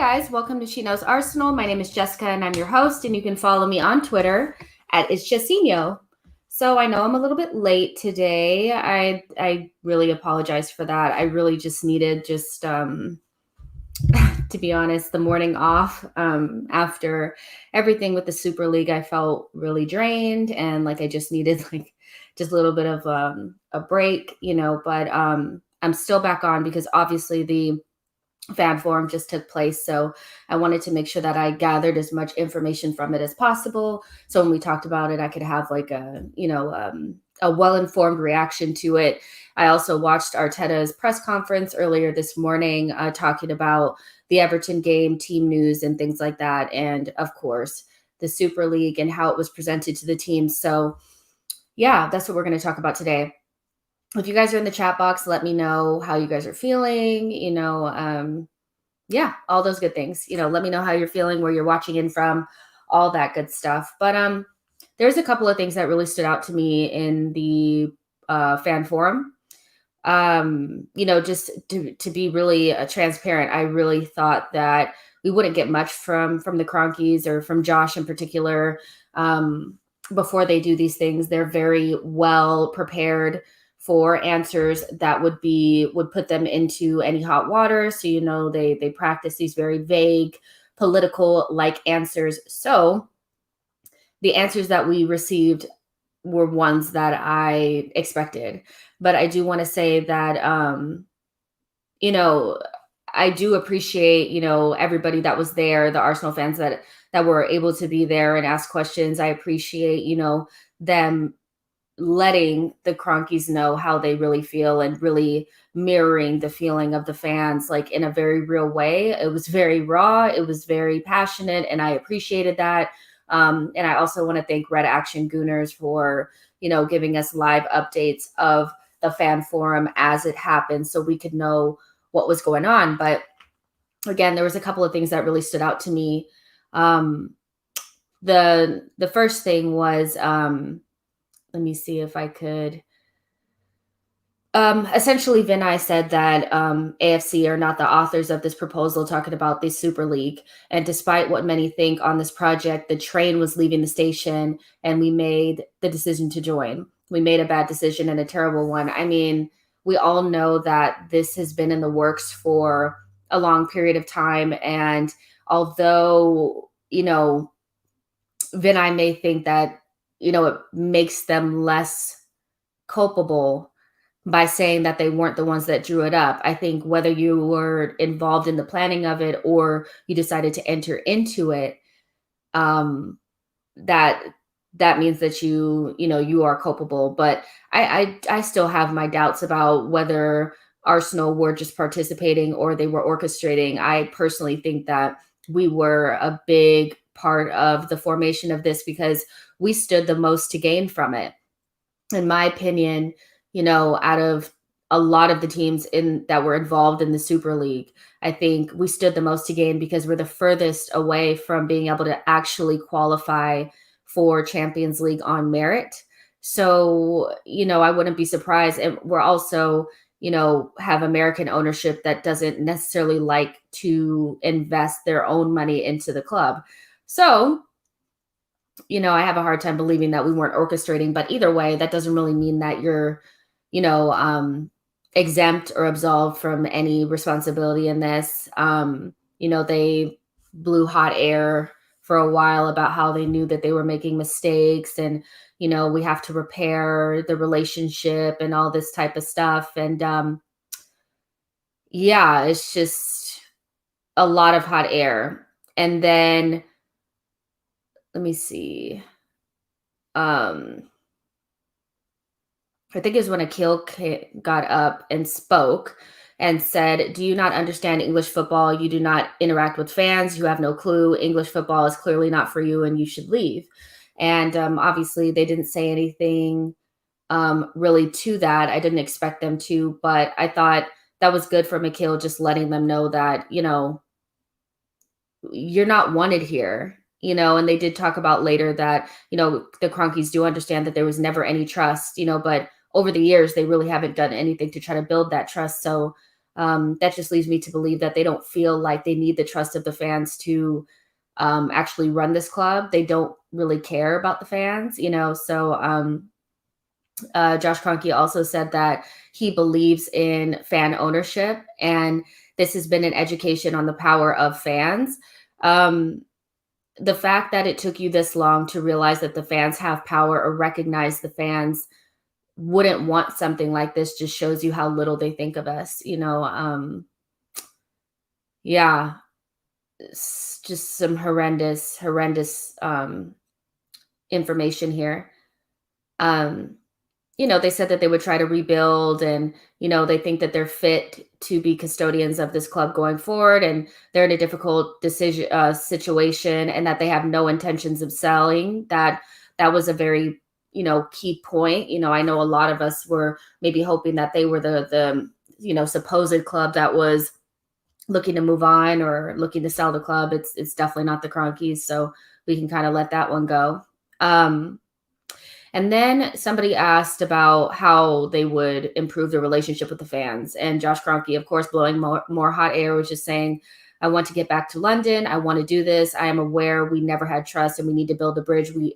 guys, welcome to She Knows Arsenal. My name is Jessica and I'm your host, and you can follow me on Twitter at It's Jessinho. So I know I'm a little bit late today. I really apologize for that. I really just needed to be honest, the morning off after everything with the Super League. I felt really drained and like I just needed like just a little bit of a break, but I'm still back on because obviously the fan forum just took place. So I wanted to make sure that I gathered as much information from it as possible. So when we talked about it, I could have like a well-informed reaction to it. I also watched Arteta's press conference earlier this morning, talking about the Everton game, team news, and things like that. And of course, the Super League and how it was presented to the team. So yeah, that's what we're going to talk about today. If you guys are in the chat box, let me know how you guys are feeling, yeah, all those good things. Let me know how you're feeling, where you're watching in from, all that good stuff. But there's a couple of things that really stood out to me in the fan forum. Just to be really transparent, I really thought that we wouldn't get much from the Cronkies or from Josh in particular before they do these things. They're very well prepared for answers that would put them into any hot water. So they practice these very vague political like answers. So the answers that we received were ones that I expected. But I do want to say that I do appreciate, everybody that was there, the Arsenal fans that were able to be there and ask questions. I appreciate, them letting the Cronkies know how they really feel and really mirroring the feeling of the fans, like in a very real way. It was very raw. It was very passionate, and I appreciated that. And I also want to thank Red Action Gooners for, giving us live updates of the fan forum as it happened so we could know what was going on. But again, there was a couple of things that really stood out to me. The first thing was, let me see if I could. Essentially, Vinay said that AFC are not the authors of this proposal, talking about the Super League. And despite what many think on this project, the train was leaving the station and we made the decision to join. We made a bad decision and a terrible one. I mean, we all know that this has been in the works for a long period of time. And although, Vinay may think that, it makes them less culpable by saying that they weren't the ones that drew it up. I think whether you were involved in the planning of it or you decided to enter into it, that means that you are culpable. But I still have my doubts about whether Arsenal were just participating or they were orchestrating. I personally think that we were a big part of the formation of this because we stood the most to gain from it. In my opinion, out of a lot of the teams that were involved in the Super League, I think we stood the most to gain because we're the furthest away from being able to actually qualify for Champions League on merit. So, I wouldn't be surprised. And we're also, have American ownership that doesn't necessarily like to invest their own money into the club. So, I have a hard time believing that we weren't orchestrating, but either way, that doesn't really mean that you're, exempt or absolved from any responsibility in this. They blew hot air for a while about how they knew that they were making mistakes and, we have to repair the relationship and all this type of stuff. And yeah, it's just a lot of hot air. And then let me see. I think it was when Akil got up and spoke and said, "Do you not understand English football? You do not interact with fans. You have no clue. English football is clearly not for you and you should leave." And obviously they didn't say anything really to that. I didn't expect them to, but I thought that was good for Akil, just letting them know that, you're not wanted here. And they did talk about later that, the Cronkies do understand that there was never any trust, but over the years, they really haven't done anything to try to build that trust. So That just leads me to believe that they don't feel like they need the trust of the fans to actually run this club. They don't really care about the fans, So Josh Kroenke also said that he believes in fan ownership, and this has been an education on the power of fans. Um, the fact that it took you this long to realize that the fans have power or recognize the fans wouldn't want something like this just shows you how little they think of us. Yeah, it's just some horrendous information here. Um, they said that they would try to rebuild, and, they think that they're fit to be custodians of this club going forward, and they're in a difficult situation, and that they have no intentions of selling. That was a very, key point. I know a lot of us were maybe hoping that they were the supposed club that was looking to move on or looking to sell the club. It's definitely not the Cronkies, so we can kind of let that one go. And then somebody asked about how they would improve the relationship with the fans. And Josh Kroenke, of course, blowing more hot air, was just saying, I want to get back to London. I want to do this. I am aware we never had trust and we need to build a bridge. We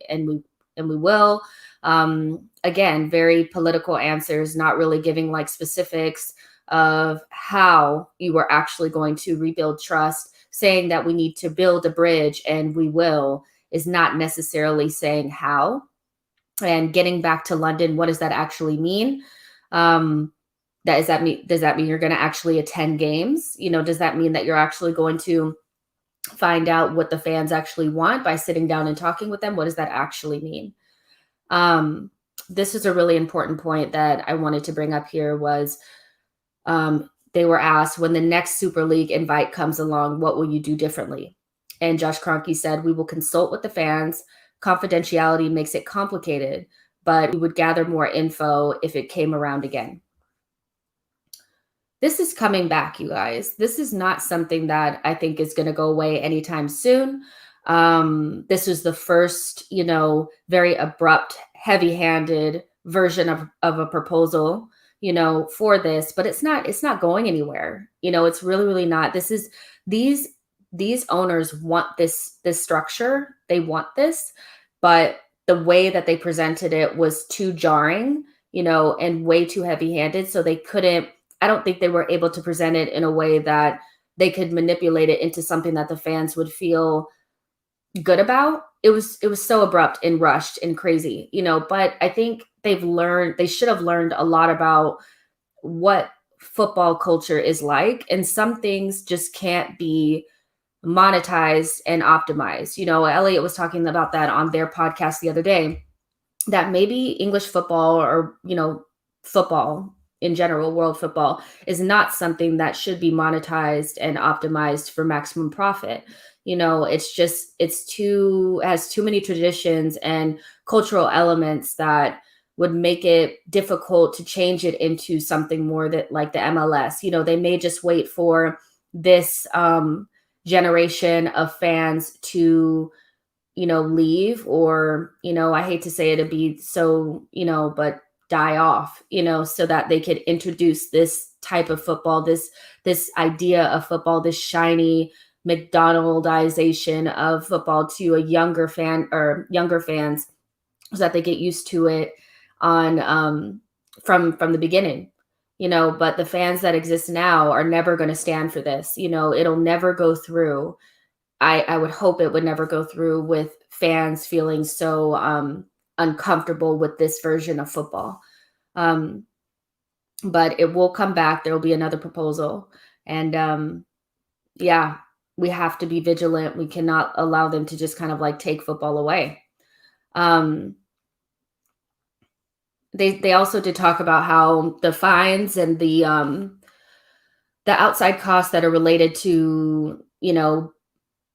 will. Again, very political answers, not really giving like specifics of how you were actually going to rebuild trust. Saying that we need to build a bridge and we will is not necessarily saying how. And getting back to London, what does that actually mean? Does that mean you're going to actually attend games? Does that mean that you're actually going to find out what the fans actually want by sitting down and talking with them? What does that actually mean? This is a really important point that I wanted to bring up here was they were asked, when the next Super League invite comes along, what will you do differently? And Josh Kroenke said, we will consult with the fans. Confidentiality makes it complicated, but we would gather more info if it came around again. This is coming back, you guys. This is not something that I think is going to go away anytime soon. This was the first, very abrupt, heavy-handed version of a proposal, for this, but it's not going anywhere. It's really, really not. These owners want this structure. They want this, but the way that they presented it was too jarring, and way too heavy-handed. So they couldn't, I don't think they were able to present it in a way that they could manipulate it into something that the fans would feel good about. It was so abrupt and rushed and crazy, but I think they should have learned a lot about what football culture is like, and some things just can't be monetized and optimized. Elliot was talking about that on their podcast the other day, that maybe English football or, football in general, world football, is not something that should be monetized and optimized for maximum profit. It has too many traditions and cultural elements that would make it difficult to change it into something more that like the MLS. They may just wait for this generation of fans to leave, or I hate to say it, to be so but die off, so that they could introduce this type of football, this idea of football, this shiny McDonaldization of football to a younger fan or younger fans, so that they get used to it on from the beginning. But the fans that exist now are never going to stand for this. It'll never go through. I would hope it would never go through with fans feeling so uncomfortable with this version of football. But it will come back. There will be another proposal. And yeah, we have to be vigilant. We cannot allow them to just kind of like take football away. They also did talk about how the fines and the outside costs that are related to,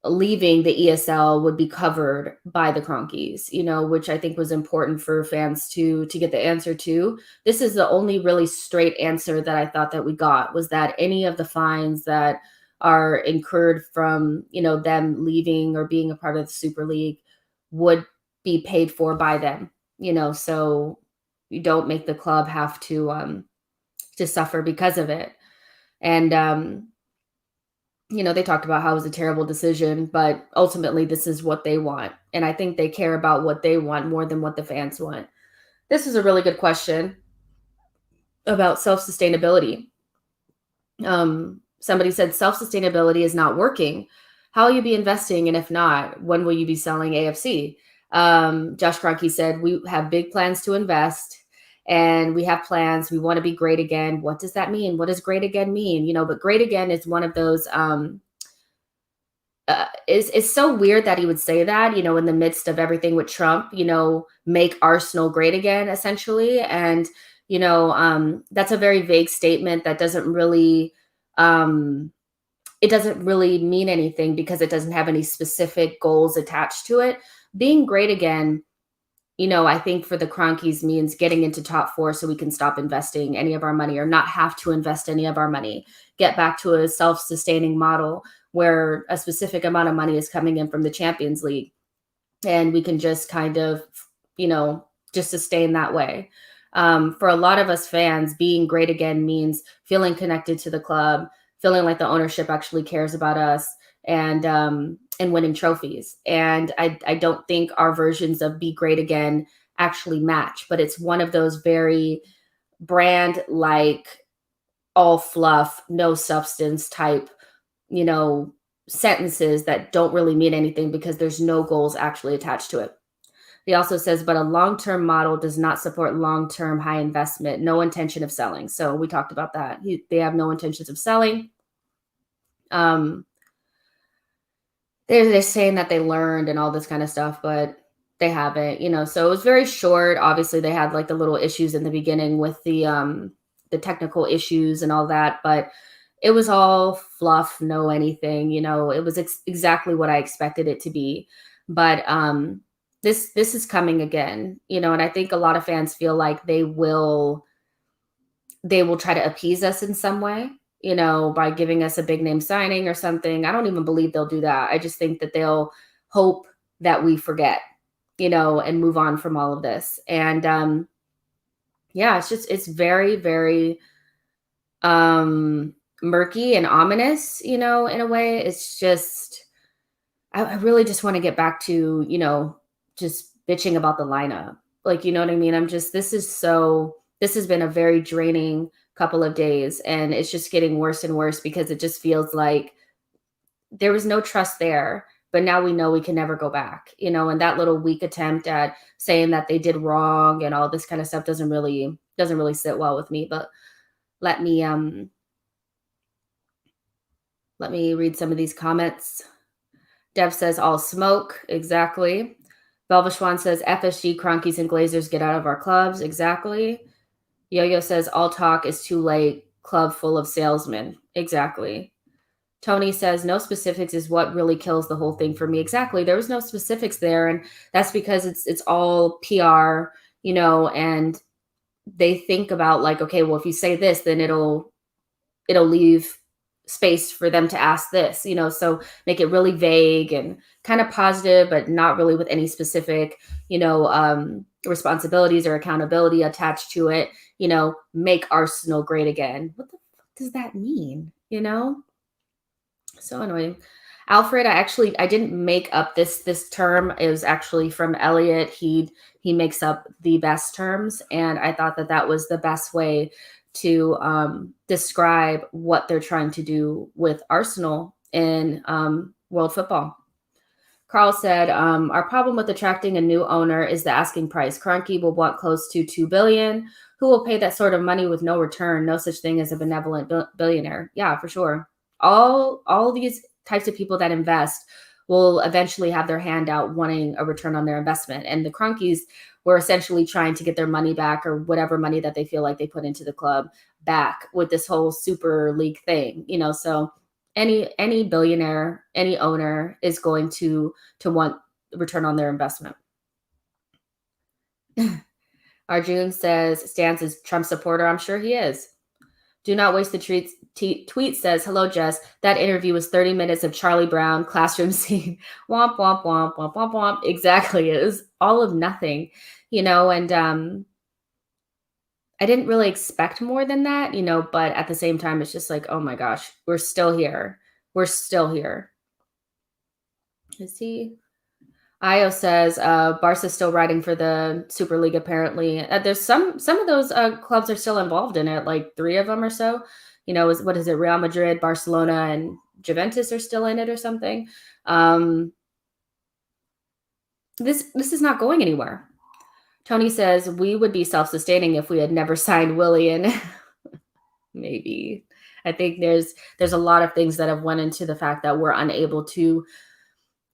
leaving the ESL would be covered by the Cronkies, which I think was important for fans to get the answer to. This is the only really straight answer that I thought that we got, was that any of the fines that are incurred from, them leaving or being a part of the Super League would be paid for by them, so you don't make the club have to suffer because of it. And they talked about how it was a terrible decision, but ultimately this is what they want. And I think they care about what they want more than what the fans want. This is a really good question about self-sustainability. Somebody said self-sustainability is not working. How will you be investing? And if not, when will you be selling AFC? Josh Kroenke said, we have big plans to invest and we have plans. We want to be great again. What does that mean? What does great again mean? But great again is one of those, it's so weird that he would say that, in the midst of everything with Trump, make Arsenal great again, essentially. And, that's a very vague statement that doesn't really, it doesn't really mean anything because it doesn't have any specific goals attached to it. Being great again, I think for the Kroenkes means getting into top four so we can stop investing any of our money or not have to invest any of our money, get back to a self-sustaining model where a specific amount of money is coming in from the Champions League. And we can just kind of, just sustain that way. For a lot of us fans, being great again means feeling connected to the club, feeling like the ownership actually cares about us, and winning trophies. And I don't think our versions of be great again actually match, but it's one of those very brand like all fluff, no substance type, sentences that don't really mean anything because there's no goals actually attached to it. He also says, but a long-term model does not support long-term high investment, no intention of selling. So we talked about that. They have no intentions of selling. They're saying that they learned and all this kind of stuff, but they haven't, so it was very short. Obviously they had like the little issues in the beginning with the technical issues and all that, but it was all fluff, no anything, it was exactly what I expected it to be. But this is coming again, and I think a lot of fans feel like they will try to appease us in some way, by giving us a big name signing or something. I don't even believe they'll do that. I just think that they'll hope that we forget, and move on from all of this. And yeah, it's very, very murky and ominous, in a way. It's just, I really just want to get back to, just bitching about the lineup. Like, you know what I mean? this has been a very draining couple of days, and it's just getting worse and worse because it just feels like there was no trust there, but now we know we can never go back, and that little weak attempt at saying that they did wrong and all this kind of stuff doesn't really sit well with me. But let me read some of these comments. Dev says all smoke. Exactly. Belvashwan says FSG, Kroenkes, and Glazers get out of our clubs. Exactly. Yo-Yo says all talk is too late. Club full of salesmen. Exactly. Tony says no specifics is what really kills the whole thing for me. Exactly. There was no specifics there. And that's because it's all PR, and they think about like, okay, well, if you say this, then it'll leave space for them to ask this, so make it really vague and kind of positive, but not really with any specific, responsibilities or accountability attached to it, make Arsenal great again. What the fuck does that mean? So annoying. Alfred, I didn't make up this term. It was actually from Elliot. He makes up the best terms, and I thought that was the best way to describe what they're trying to do with Arsenal in world football. Carl said, our problem with attracting a new owner is the asking price. Kroenke will want close to $2 billion. Who will pay that sort of money with no return? No such thing as a benevolent billionaire. Yeah, for sure. All these types of people that invest will eventually have their hand out wanting a return on their investment. And the Kroenkes were essentially trying to get their money back, or whatever money that they feel like they put into the club back, with this whole Super League thing, so any billionaire, any owner is going to want return on their investment. Arjun says Stans is Trump supporter. I'm sure he is. Do not waste the tweet says, hello, Jess. That interview was 30 minutes of Charlie Brown classroom scene. Womp, womp, womp, womp, womp, womp. Exactly. It was all of nothing, and I didn't really expect more than that, but at the same time, it's just like, oh my gosh, we're still here. We're still here. Is he? Io says Barca's still riding for the Super League. Apparently, there's some of those clubs are still involved in it, like three of them or so. What is it? Real Madrid, Barcelona, and Juventus are still in it or something. This is not going anywhere. Tony says we would be self-sustaining if we had never signed Willian. Maybe. I think there's a lot of things that have went into the fact that we're unable to.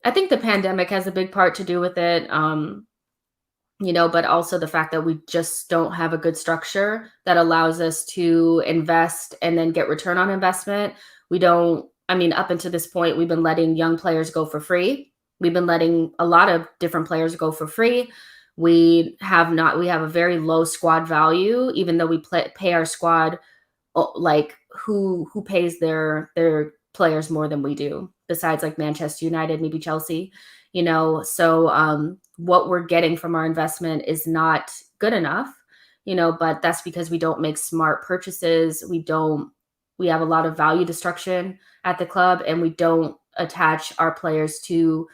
I think the pandemic has a big part to do with it. But also the fact that we just don't have a good structure that allows us to invest and then get return on investment. We don't, I mean, up until this point, we've been letting young players go for free. We've been letting a lot of different players go for free. We have a very low squad value, even though we pay our squad like who pays their players more than we do, besides like Manchester United, maybe Chelsea, so what we're getting from our investment is not good enough, but that's because we don't make smart purchases. We have a lot of value destruction at the club, and we don't attach our players to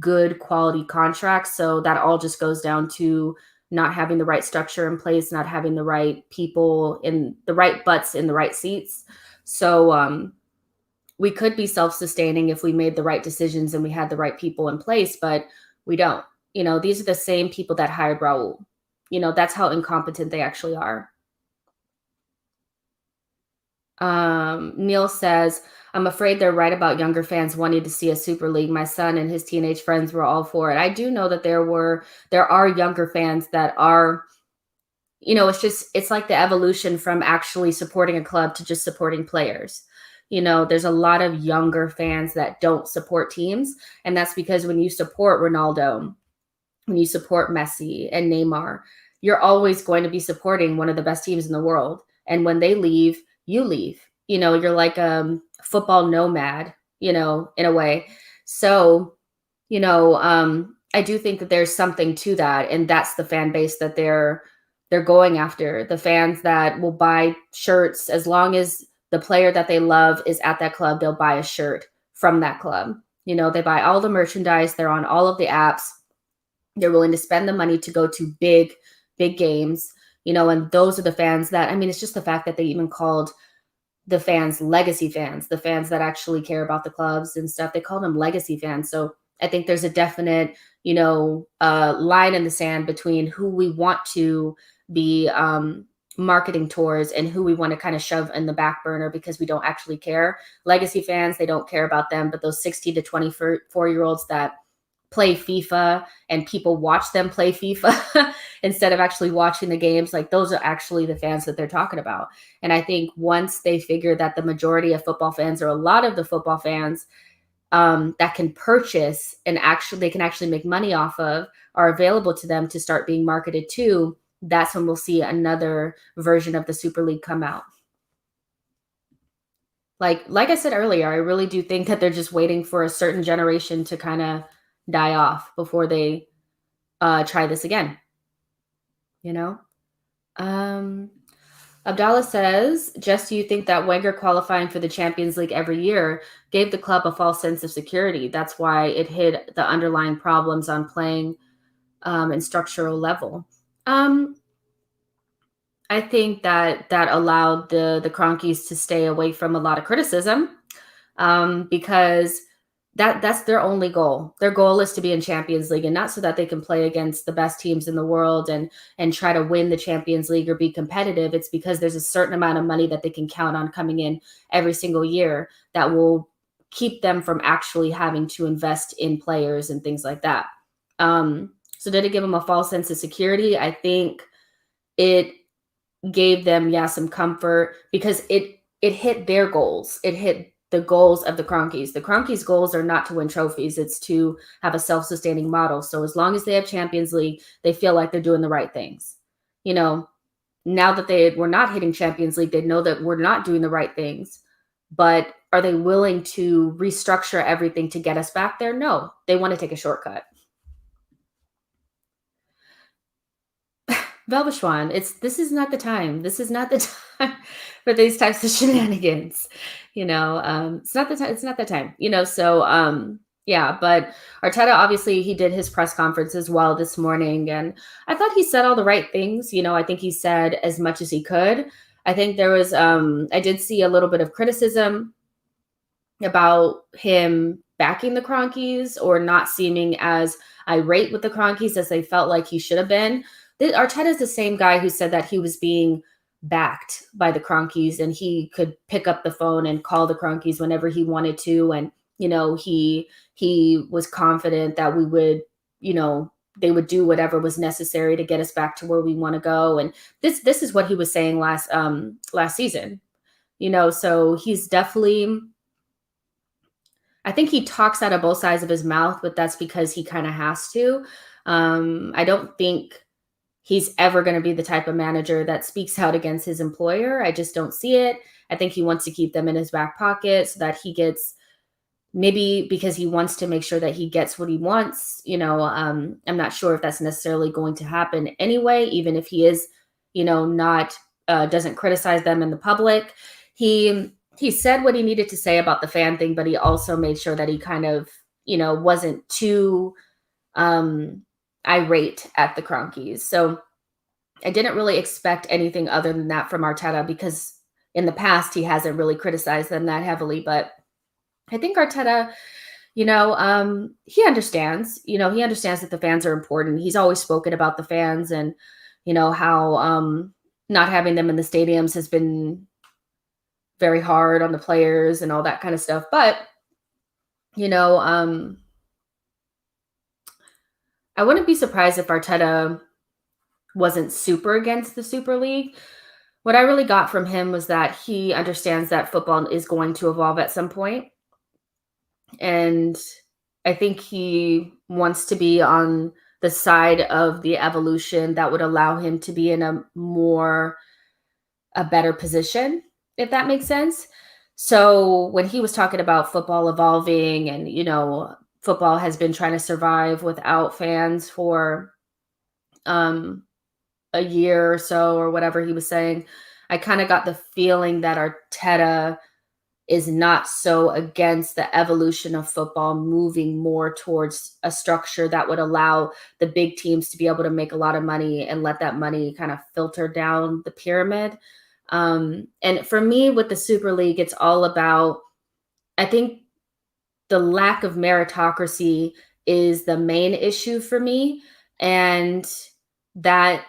good quality contracts. So that all just goes down to not having the right structure in place, not having the right people in the right butts in the right seats. So we could be self-sustaining if we made the right decisions and we had the right people in place, but we don't. These are the same people that hired Raul. That's how incompetent they actually are. Neil says, I'm afraid they're right about younger fans wanting to see a Super League. My son and his teenage friends were all for it. I do know that there are younger fans that are, it's like the evolution from actually supporting a club to just supporting players. There's a lot of younger fans that don't support teams. And that's because when you support Ronaldo, when you support Messi and Neymar, you're always going to be supporting one of the best teams in the world. And when they leave, you leave. You're like a football nomad, in a way. So, I do think that there's something to that. And that's the fan base that they're going after. The fans that will buy shirts as long as the player that they love is at that club, they'll buy a shirt from that club. They buy all the merchandise, they're on all of the apps. They're willing to spend the money to go to big games, and those are the fans that, it's just the fact that they even called the fans legacy fans, the fans that actually care about the clubs and stuff. They call them legacy fans. So I think there's a definite, line in the sand between who we want to be marketing towards and who we want to kind of shove in the back burner because we don't actually care. Legacy fans, they don't care about them, but those 16 to 24-year-olds that play FIFA and people watch them play FIFA instead of actually watching the games, like those are actually the fans that they're talking about. And I think once they figure that the majority of football fans, or a lot of the football fans that can purchase and they can actually make money off of, are available to them to start being marketed to, that's when we'll see another version of the Super League come out. Like I said earlier, I really do think that they're just waiting for a certain generation to kind of die off before they try this again. Abdallah says, Jess, do you think that Wenger qualifying for the Champions League every year gave the club a false sense of security? That's why it hid the underlying problems on playing and structural level. I think that allowed the Kroenkes to stay away from a lot of criticism because that's their only goal. Their goal is to be in Champions League, and not so that they can play against the best teams in the world and try to win the Champions League or be competitive. It's because there's a certain amount of money that they can count on coming in every single year that will keep them from actually having to invest in players and things like that. So did it give them a false sense of security? I think it gave them, some comfort because it hit their goals. It hit the goals of the Kroenkes. The Kroenkes' goals are not to win trophies. It's to have a self-sustaining model. So as long as they have Champions League, they feel like they're doing the right things. Now that we're not hitting Champions League, they know that we're not doing the right things. But are they willing to restructure everything to get us back there? No, they want to take a shortcut. Velverswan, this is not the time. This is not the time for these types of shenanigans. It's not the time. It's not the time. Yeah. But Arteta, obviously, he did his press conference as well this morning, and I thought he said all the right things. I think he said as much as he could. I think I did see a little bit of criticism about him backing the Cronkies or not seeming as irate with the Cronkies as they felt like he should have been. Arteta is the same guy who said that he was being backed by the Cronkies and he could pick up the phone and call the Cronkies whenever he wanted to. And, he was confident that we would, they would do whatever was necessary to get us back to where we want to go. And this is what he was saying last season. So he's definitely, I think he talks out of both sides of his mouth, but that's because he kind of has to. I don't think he's ever going to be the type of manager that speaks out against his employer. I just don't see it. I think he wants to keep them in his back pocket so that he gets, maybe because he wants to make sure that he gets what he wants. I'm not sure if that's necessarily going to happen anyway, even if he is, not doesn't criticize them in the public. He said what he needed to say about the fan thing, but he also made sure that he kind of, wasn't too irate at the Cronkies. So I didn't really expect anything other than that from Arteta because in the past he hasn't really criticized them that heavily. But I think Arteta, he understands. He understands that the fans are important. He's always spoken about the fans and, how not having them in the stadiums has been very hard on the players and all that kind of stuff. But, I wouldn't be surprised if Arteta wasn't super against the Super League. What I really got from him was that he understands that football is going to evolve at some point. And I think he wants to be on the side of the evolution that would allow him to be in a better position, if that makes sense. So when he was talking about football evolving and, football has been trying to survive without fans for a year or so or whatever he was saying, I kind of got the feeling that Arteta is not so against the evolution of football moving more towards a structure that would allow the big teams to be able to make a lot of money and let that money kind of filter down the pyramid. And for me, with the Super League, it's all about, I think the lack of meritocracy is the main issue for me. And that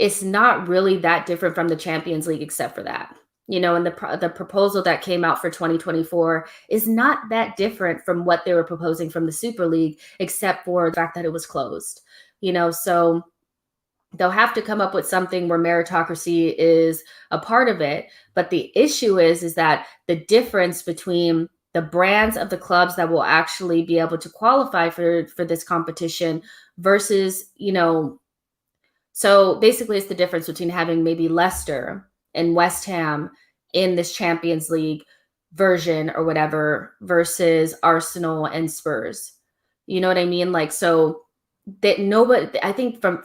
it's not really that different from the Champions League, except for that. And the proposal that came out for 2024 is not that different from what they were proposing from the Super League, except for the fact that it was closed. So they'll have to come up with something where meritocracy is a part of it. But the issue is that the difference between the brands of the clubs that will actually be able to qualify for this competition versus, so basically it's the difference between having maybe Leicester and West Ham in this Champions League version or whatever versus Arsenal and Spurs. You know what I mean? Like, so that nobody, I think from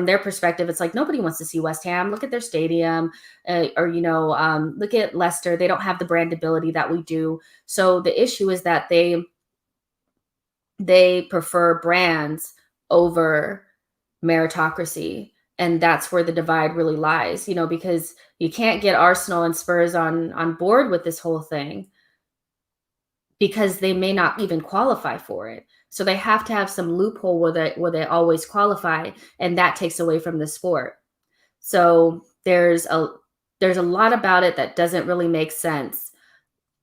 their perspective, it's like nobody wants to see West Ham. Look at their stadium, or look at Leicester. They don't have the brandability that we do. So the issue is that they prefer brands over meritocracy, and that's where the divide really lies. Because you can't get Arsenal and Spurs on board with this whole thing because they may not even qualify for it. So they have to have some loophole where they always qualify, and that takes away from the sport. So there's a lot about it that doesn't really make sense,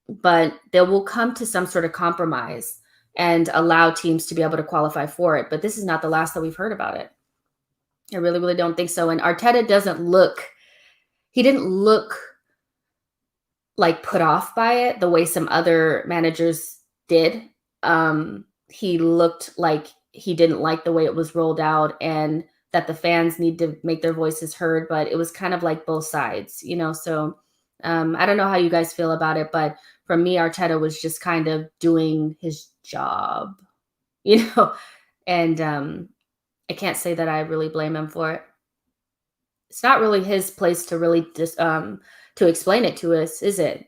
but they will come to some sort of compromise and allow teams to be able to qualify for it. But this is not the last that we've heard about it. I really, really don't think so. And Arteta didn't look like put off by it the way some other managers did. He looked like he didn't like the way it was rolled out and that the fans need to make their voices heard, but it was kind of like both sides, so I don't know how you guys feel about it, but for me, Arteta was just kind of doing his job, and I can't say that I really blame him for it. it's not really his place to really just to explain it to us, is it?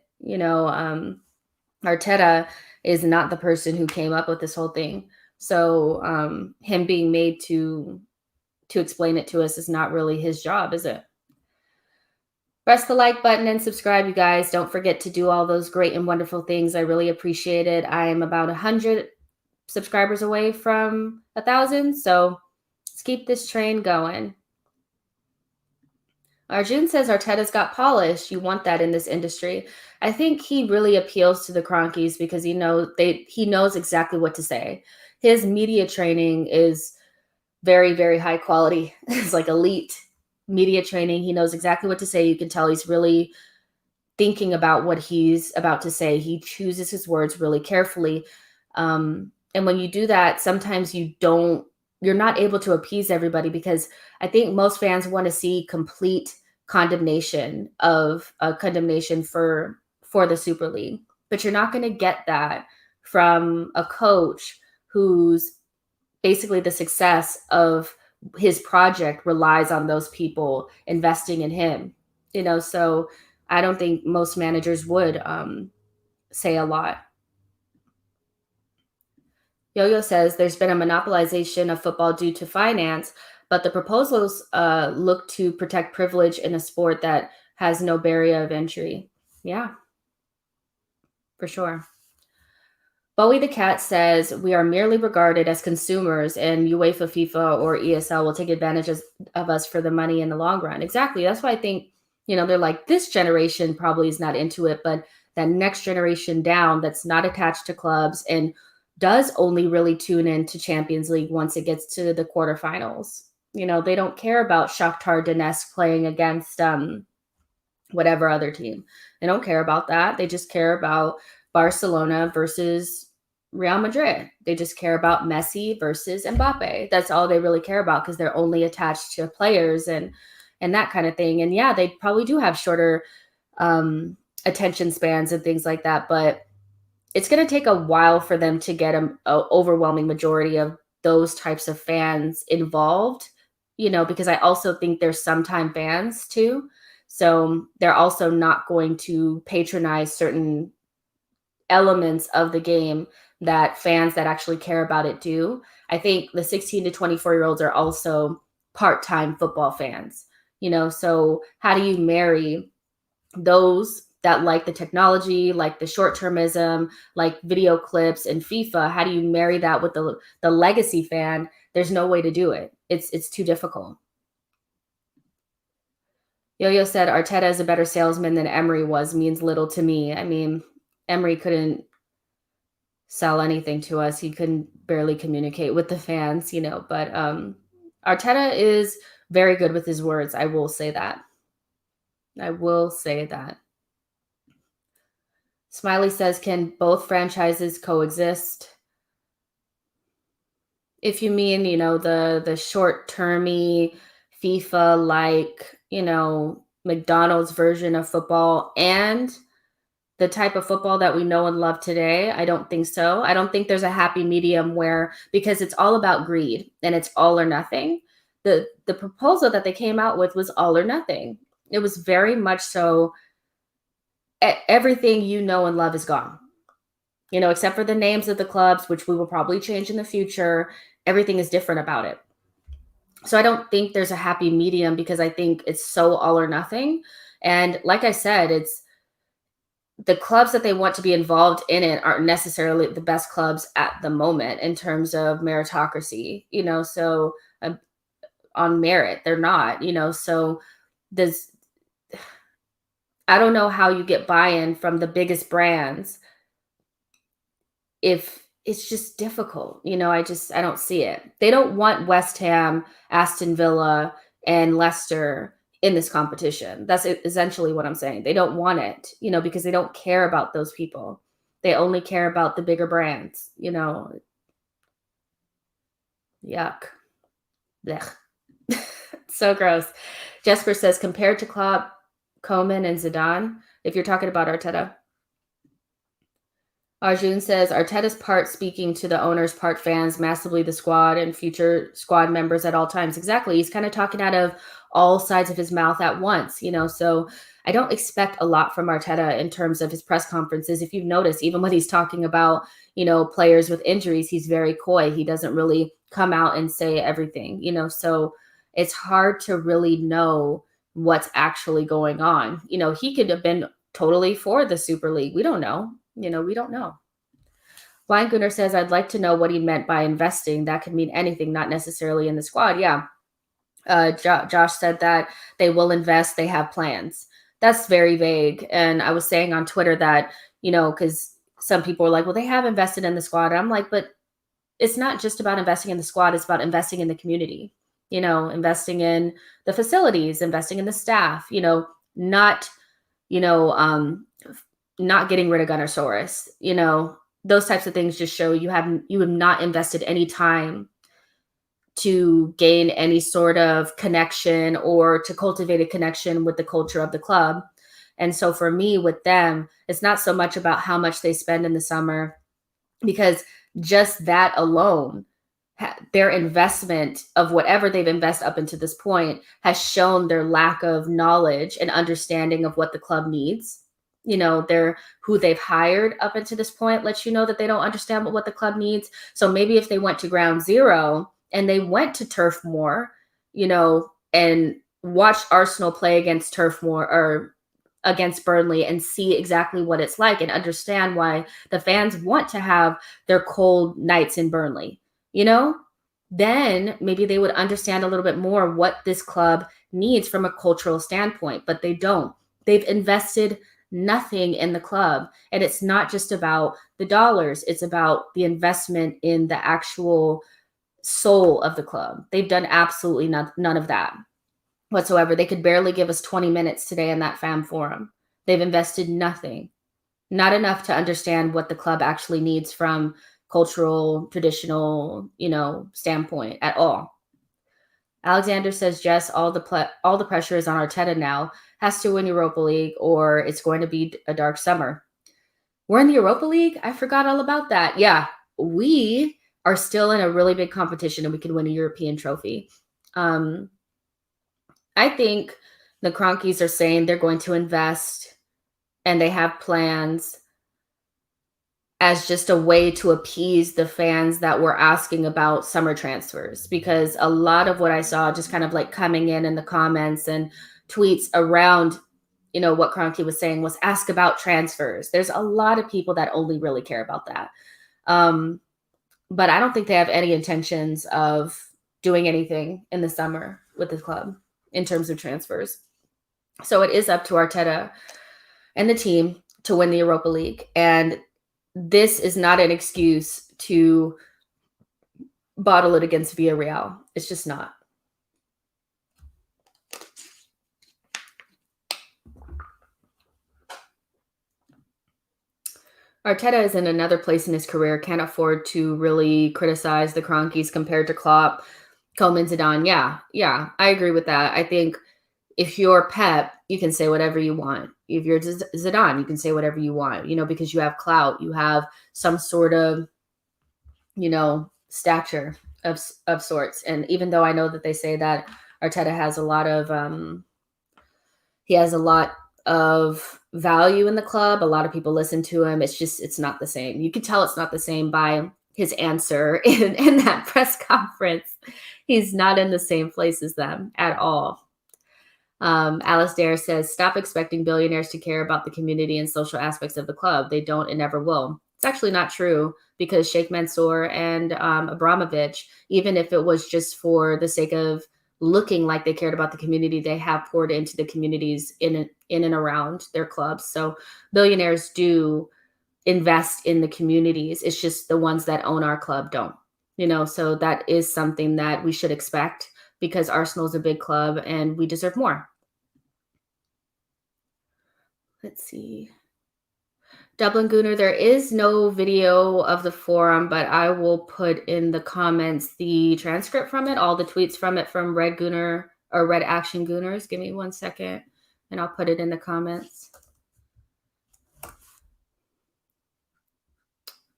Arteta is not the person who came up with this whole thing. So him being made to explain it to us is not really his job, is it? Press the like button and subscribe, you guys. Don't forget to do all those great and wonderful things. I really appreciate it. I am about 100 subscribers away from 1,000, so let's keep this train going. Arjun says Arteta's got polish. You want that in this industry. I think he really appeals to the Cronkies because he knows exactly what to say. His media training is very, very high quality. It's like elite media training. He knows exactly what to say. You can tell he's really thinking about what he's about to say. He chooses his words really carefully. And when you do that, sometimes you're not able to appease everybody because I think most fans want to see complete condemnation for the Super League. But you're not going to get that from a coach who's basically the success of his project relies on those people investing in him. So I don't think most managers would say a lot. Yo-Yo says there's been a monopolization of football due to finance, but the proposals look to protect privilege in a sport that has no barrier of entry. Yeah, for sure. Bowie the Cat says we are merely regarded as consumers, and UEFA, FIFA, or ESL will take advantage of us for the money in the long run. Exactly. That's why I think, they're like, this generation probably is not into it, but that next generation down that's not attached to clubs and does only really tune in to Champions League once it gets to the quarterfinals. They don't care about Shakhtar Donetsk playing against whatever other team. They don't care about that. They just care about Barcelona versus Real Madrid. They just care about Messi versus Mbappe. That's all they really care about because they're only attached to players and that kind of thing. And yeah, they probably do have shorter attention spans and things like that, but it's going to take a while for them to get an overwhelming majority of those types of fans involved, because I also think there's sometime fans too. So they're also not going to patronize certain elements of the game that fans that actually care about it do. I think the 16 to 24-year-olds are also part-time football fans, so how do you marry those that like the technology, like the short-termism, like video clips and FIFA? How do you marry that with the legacy fan? There's no way to do it. It's too difficult. Yo-Yo said Arteta is a better salesman than Emery was, means little to me. I mean, Emery couldn't sell anything to us. He couldn't barely communicate with the fans, but Arteta is very good with his words. I will say that. Smiley says, can both franchises coexist? If you mean, the short-termy FIFA, like, McDonald's version of football and the type of football that we know and love today, I don't think so. I don't think there's a happy medium because it's all about greed and it's all or nothing. The proposal that they came out with was all or nothing. It was very much so everything you know and love is gone. Except for the names of the clubs, which we will probably change in the future. Everything is different about it. So I don't think there's a happy medium because I think it's so all or nothing. And like I said, it's the clubs that they want to be involved in it aren't necessarily the best clubs at the moment in terms of meritocracy, so on merit, they're not, so I don't know how you get buy-in from the biggest brands if it's just difficult. I don't see it. They don't want West Ham, Aston Villa, and Leicester in this competition. That's essentially what I'm saying. They don't want it, because they don't care about those people. They only care about the bigger brands, Yuck. Blech. So gross. Jesper says, compared to Klopp, Koeman, and Zidane, if you're talking about Arteta. Arjun says Arteta's part speaking to the owners, part fans, massively the squad and future squad members at all times. Exactly. He's kind of talking out of all sides of his mouth at once, So I don't expect a lot from Arteta in terms of his press conferences. If you've noticed, even when he's talking about, players with injuries, he's very coy. He doesn't really come out and say everything, So it's hard to really know what's actually going on. He could have been totally for the Super League. We don't know. We don't know. Blind Gunner says, I'd like to know what he meant by investing. That could mean anything, not necessarily in the squad. Yeah. Josh said that they will invest, they have plans. That's very vague. And I was saying on Twitter that, because some people were like, well, they have invested in the squad. And I'm like, but it's not just about investing in the squad, it's about investing in the community, investing in the facilities, investing in the staff, not, you know, um, not getting rid of Gunnersaurus, those types of things just show you have not invested any time to gain any sort of connection or to cultivate a connection with the culture of the club. And so for me with them, it's not so much about how much they spend in the summer, because just that alone, their investment of whatever they've invested up until this point has shown their lack of knowledge and understanding of what the club needs. They're who they've hired up until this point lets you know that they don't understand what the club needs. So maybe if they went to ground zero and they went to Turf Moor, and watched Arsenal play against Turf Moor or against Burnley and see exactly what it's like and understand why the fans want to have their cold nights in Burnley, then maybe they would understand a little bit more what this club needs from a cultural standpoint, but they don't. They've invested nothing in the club. And it's not just about the dollars, it's about the investment in the actual soul of the club. They've done absolutely none of that whatsoever. They could barely give us 20 minutes today in that fan forum. They've invested nothing, not enough to understand what the club actually needs from cultural, traditional, standpoint at all. Alexander says, Jess, all the pressure is on Arteta now. Has to win Europa League or it's going to be a dark summer. We're in the Europa League? I forgot all about that. Yeah, we are still in a really big competition and we can win a European trophy. I think the Kroenkes are saying they're going to invest and they have plans as just a way to appease the fans that were asking about summer transfers, because a lot of what I saw just kind of like coming in the comments and tweets around, what Kroenke was saying was ask about transfers. There's a lot of people that only really care about that. But I don't think they have any intentions of doing anything in the summer with the club in terms of transfers. So it is up to Arteta and the team to win the Europa League. And this is not an excuse to bottle it against Villarreal. It's just not. Arteta is in another place in his career, can't afford to really criticize the Kroenkes compared to Klopp, Koeman, Zidane. Yeah, I agree with that. I think if you're Pep, you can say whatever you want. If you're Zidane, you can say whatever you want, because you have clout, you have some sort of, stature of sorts. And even though I know that they say that Arteta has a lot of, he has a lot of value in the club. A lot of people listen to him. It's not the same. You could tell it's not the same by his answer in that press conference. He's not in the same place as them at all. Alice Dare says, stop expecting billionaires to care about the community and social aspects of the club. They don't and never will. It's actually not true, because Sheikh Mansour and Abramovich, even if it was just for the sake of looking like they cared about the community, they have poured into the communities in and around their clubs. So billionaires do invest in the communities. It's just the ones that own our club don't, so that is something that we should expect, because Arsenal is a big club and we deserve more. Let's see. Dublin Gooner, there is no video of the forum, but I will put in the comments the transcript from it, all the tweets from it from Red Gooner or Red Action Gooners. Give me 1 second and I'll put it in the comments.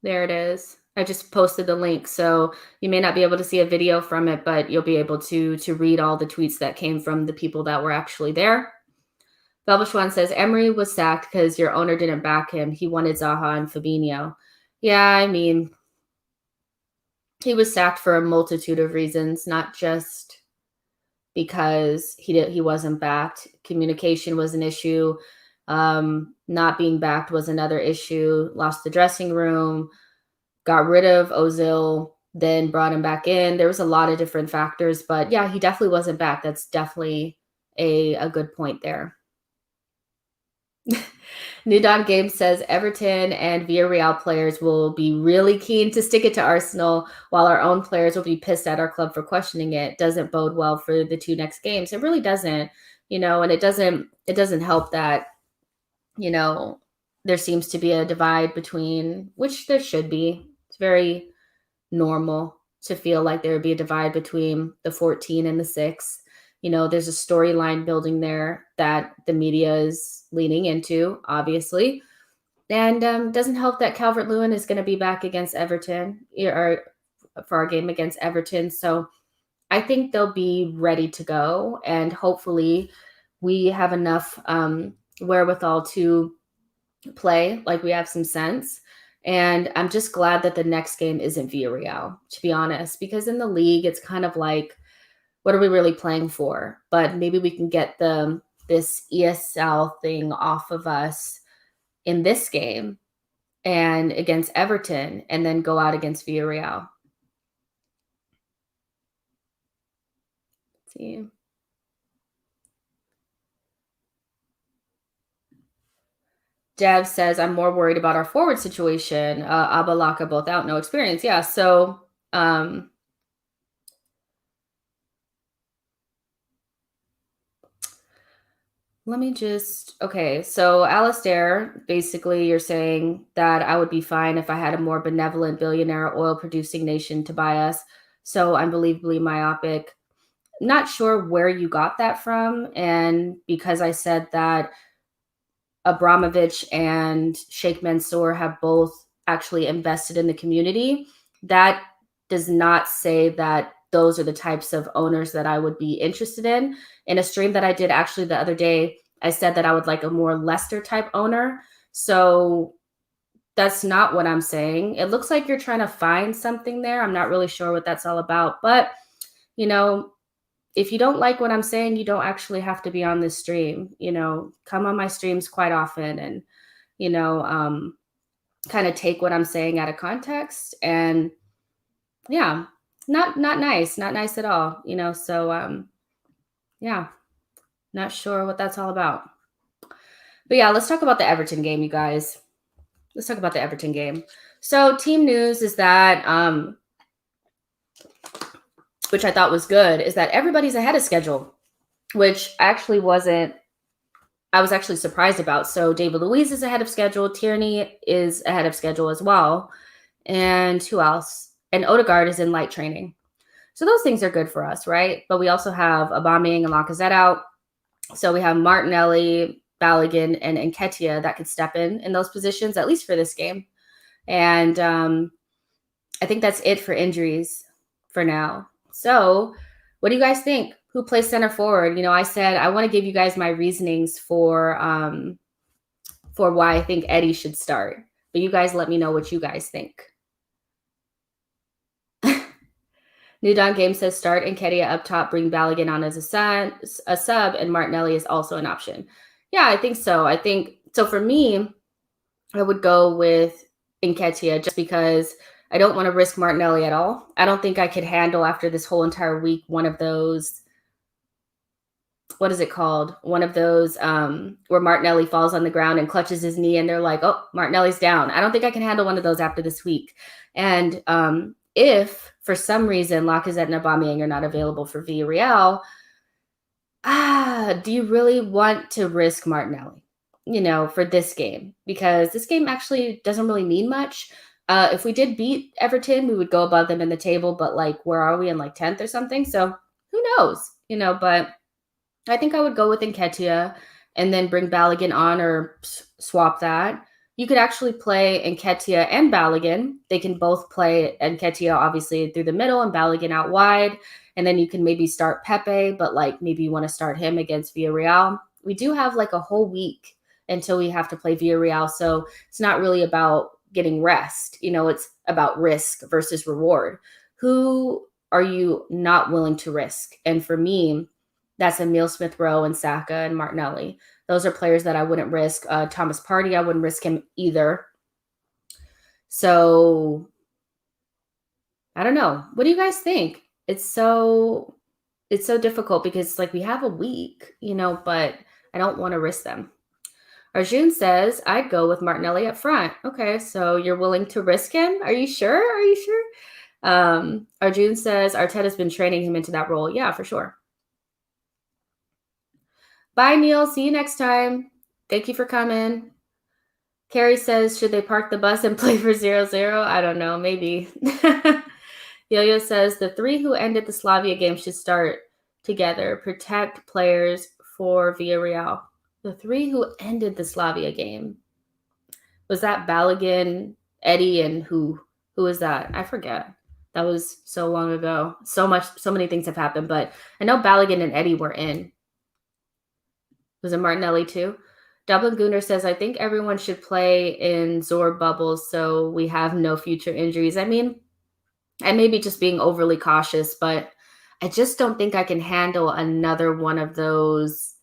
There it is. I just posted the link, so you may not be able to see a video from it, but you'll be able to read all the tweets that came from the people that were actually there. Belbushwan says Emery was sacked because your owner didn't back him. He wanted Zaha and Fabinho. Yeah, I mean, he was sacked for a multitude of reasons, not just because he wasn't backed. Communication was an issue. Not being backed was another issue. Lost the dressing room. Got rid of Ozil, then brought him back in. There was a lot of different factors, but yeah, he definitely wasn't back. That's definitely a good point there. New Dawn Games says Everton and Villarreal players will be really keen to stick it to Arsenal, while our own players will be pissed at our club for questioning it. Doesn't bode well for the 2 next games. It really doesn't, and it doesn't help that, you know, there seems to be a divide between, which there should be. It's very normal to feel like there would be a divide between the 14 and the 6. There's a storyline building there that the media is leaning into, obviously. And doesn't help that Calvert-Lewin is going to be back against Everton, or for our game against Everton. So I think they'll be ready to go. And hopefully we have enough wherewithal to play, like we have some sense. And I'm just glad that the next game isn't Villarreal, to be honest, because in the league, it's kind of like, what are we really playing for? But maybe we can get this ESL thing off of us in this game and against Everton, and then go out against Villarreal. Let's see. Dev says, I'm more worried about our forward situation. Abalaka both out, no experience. Yeah. So, okay. So, Alistair, basically, you're saying that I would be fine if I had a more benevolent billionaire oil producing nation to buy us. So, unbelievably myopic. Not sure where you got that from. And because I said that Abramovich and Sheikh Mansour have both actually invested in the community, that does not say that those are the types of owners that I would be interested in. In a stream that I did actually the other day, I said that I would like a more Leicester type owner. So that's not what I'm saying. It looks like you're trying to find something there. I'm not really sure what that's all about. But, if you don't like what I'm saying, you don't actually have to be on this stream. Come on my streams quite often and, kind of take what I'm saying out of context. And yeah, not nice, not nice at all. So yeah, not sure what that's all about. But yeah, let's talk about the Everton game, you guys. Let's talk about the Everton game. So team news is that which I thought was good, is that everybody's ahead of schedule, which actually wasn't, I was actually surprised about. So David Luiz is ahead of schedule. Tierney is ahead of schedule as well. And who else? And Odegaard is in light training. So those things are good for us, right? But we also have Aubameyang and Lacazette out. So we have Martinelli, Balogun, and Nketiah that could step in those positions, at least for this game. And I think that's it for injuries for now. So what do you guys think? Who plays center forward? I said I want to give you guys my reasonings for why I think Eddie should start. But you guys let me know what you guys think. New Dawn Game says start Nketiah up top, bring Balogun on as a sub, and Martinelli is also an option. Yeah, I think so. I think so. For me, I would go with Nketiah just because I don't want to risk Martinelli at all. I don't think I could handle after this whole entire week one of those, what is it called? One of those where Martinelli falls on the ground and clutches his knee and they're like, oh, Martinelli's down. I don't think I can handle one of those after this week. And if for some reason Lacazette and Aubameyang are not available for Villarreal, do you really want to risk Martinelli, for this game? Because this game actually doesn't really mean much. If we did beat Everton, we would go above them in the table, but where are we, in 10th or something? So who knows, but I think I would go with Nketiah and then bring Balogun on, or swap that. You could actually play Nketiah and Balogun. They can both play Nketiah obviously through the middle and Balogun out wide. And then you can maybe start Pepe, but like maybe you want to start him against Villarreal. We do have like a whole week until we have to play Villarreal. So it's not really about getting rest. It's about risk versus reward. Who are you not willing to risk? And for me, that's Emile Smith-Rowe and Saka and Martinelli. Those are players that I wouldn't risk. Thomas Partey, I wouldn't risk him either. So I don't know. What do you guys think? It's so difficult because like we have a week, but I don't want to risk them. Arjun says, I'd go with Martinelli up front. Okay, so you're willing to risk him? Are you sure? Arjun says, Arteta's been training him into that role. Yeah, for sure. Bye, Neil. See you next time. Thank you for coming. Carrie says, should they park the bus and play for 0-0? I don't know. Maybe. Yo-Yo says, the 3 who ended the Slavia game should start together. Protect players for Villarreal. The 3 who ended the Slavia game. Was that Balogun, Eddie, and who? Who is that? I forget. That was so long ago. So many things have happened, but I know Balogun and Eddie were in. Was it Martinelli too? Dublin Gooner says, I think everyone should play in Zorb bubbles so we have no future injuries. I mean, I may be just being overly cautious, but I just don't think I can handle another one of those.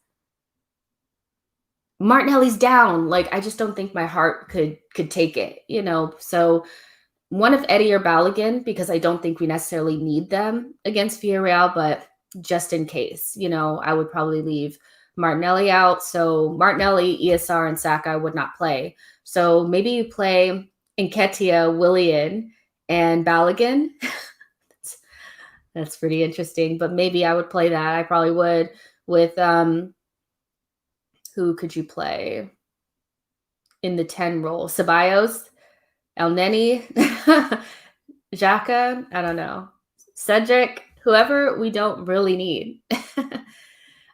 Martinelli's down. Like, I just don't think my heart could take it, So one of Eddie or Balogun, because I don't think we necessarily need them against Villarreal, but just in case, I would probably leave Martinelli out. So Martinelli, ESR, and Saka would not play. So maybe you play Nketiah, Willian, and Balogun. That's pretty interesting. But maybe I would play that. I probably would with who could you play in the 10 role? Ceballos, Elneny, Xhaka, I don't know. Cedric, whoever we don't really need.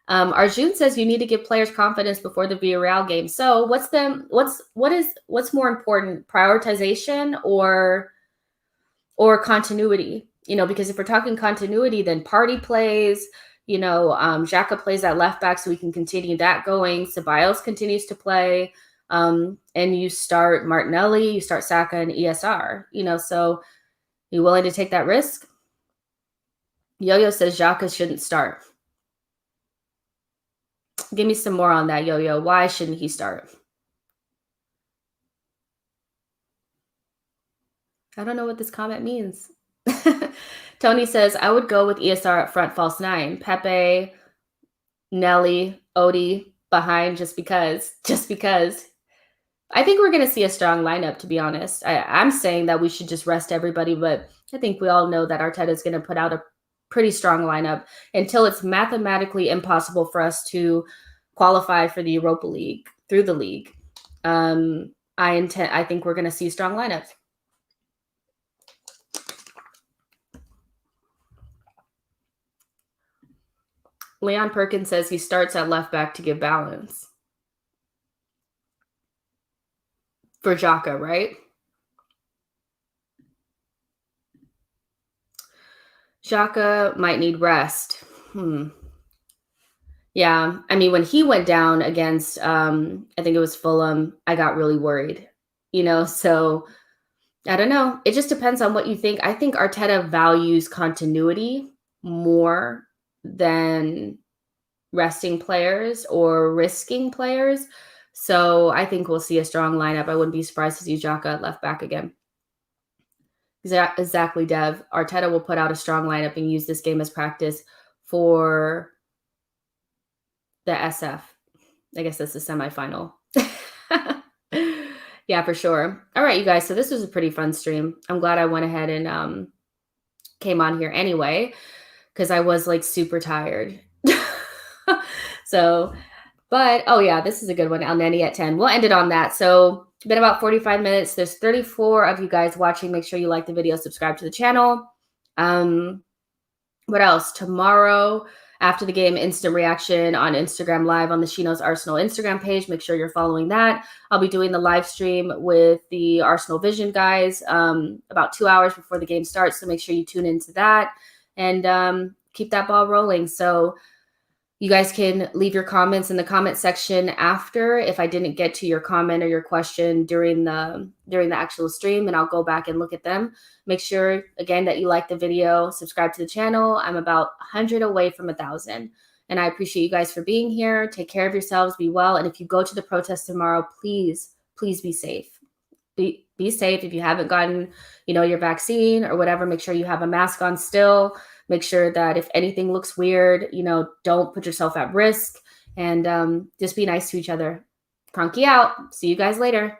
Arjun says you need to give players confidence before the Villarreal game. So what's more important, prioritization or continuity? Because if we're talking continuity, then Partey plays, Xhaka plays at left back so we can continue that going. Ceballos continues to play. And you start Martinelli, you start Saka and ESR, so you willing to take that risk? Yo-Yo says Xhaka shouldn't start. Give me some more on that, Yo-Yo. Why shouldn't he start? I don't know what this comment means. Tony says, I would go with ESR up front, false 9. Pepe, Nelly, Odie behind just because. I think we're going to see a strong lineup, to be honest. I'm saying that we should just rest everybody, but I think we all know that Arteta is going to put out a pretty strong lineup until it's mathematically impossible for us to qualify for the Europa League through the league. I think we're going to see a strong lineup. Leon Perkins says he starts at left back to give balance. For Xhaka, right? Xhaka might need rest. Yeah, I mean, when he went down against, I think it was Fulham, I got really worried, so I don't know. It just depends on what you think. I think Arteta values continuity more than resting players or risking players. So I think we'll see a strong lineup. I wouldn't be surprised to see Xhaka at left back again. Exactly, Dev. Arteta will put out a strong lineup and use this game as practice for the SF. I guess that's the semifinal. Yeah, for sure. All right, you guys. So this was a pretty fun stream. I'm glad I went ahead and came on here anyway, because I was like super tired. So, but oh yeah, this is a good one. Elneny at 10. We'll end it on that. So it's been about 45 minutes. There's 34 of you guys watching. Make sure you like the video, subscribe to the channel. What else? Tomorrow after the game instant reaction on Instagram Live on the She Knows Arsenal Instagram page. Make sure you're following that. I'll be doing the live stream with the Arsenal Vision guys about 2 hours before the game starts. So make sure you tune into that and keep that ball rolling. So you guys can leave your comments in the comment section after if I didn't get to your comment or your question during the actual stream, and I'll go back and look at them. Make sure again that you like the video, subscribe to the channel. I'm about 100 away from 1,000, and I appreciate you guys for being here. Take care of yourselves, be well, and if you go to the protest tomorrow, please be safe. Be safe. If you haven't gotten, your vaccine or whatever, make sure you have a mask on still. Make sure that if anything looks weird, don't put yourself at risk, and just be nice to each other. Cronky out. See you guys later.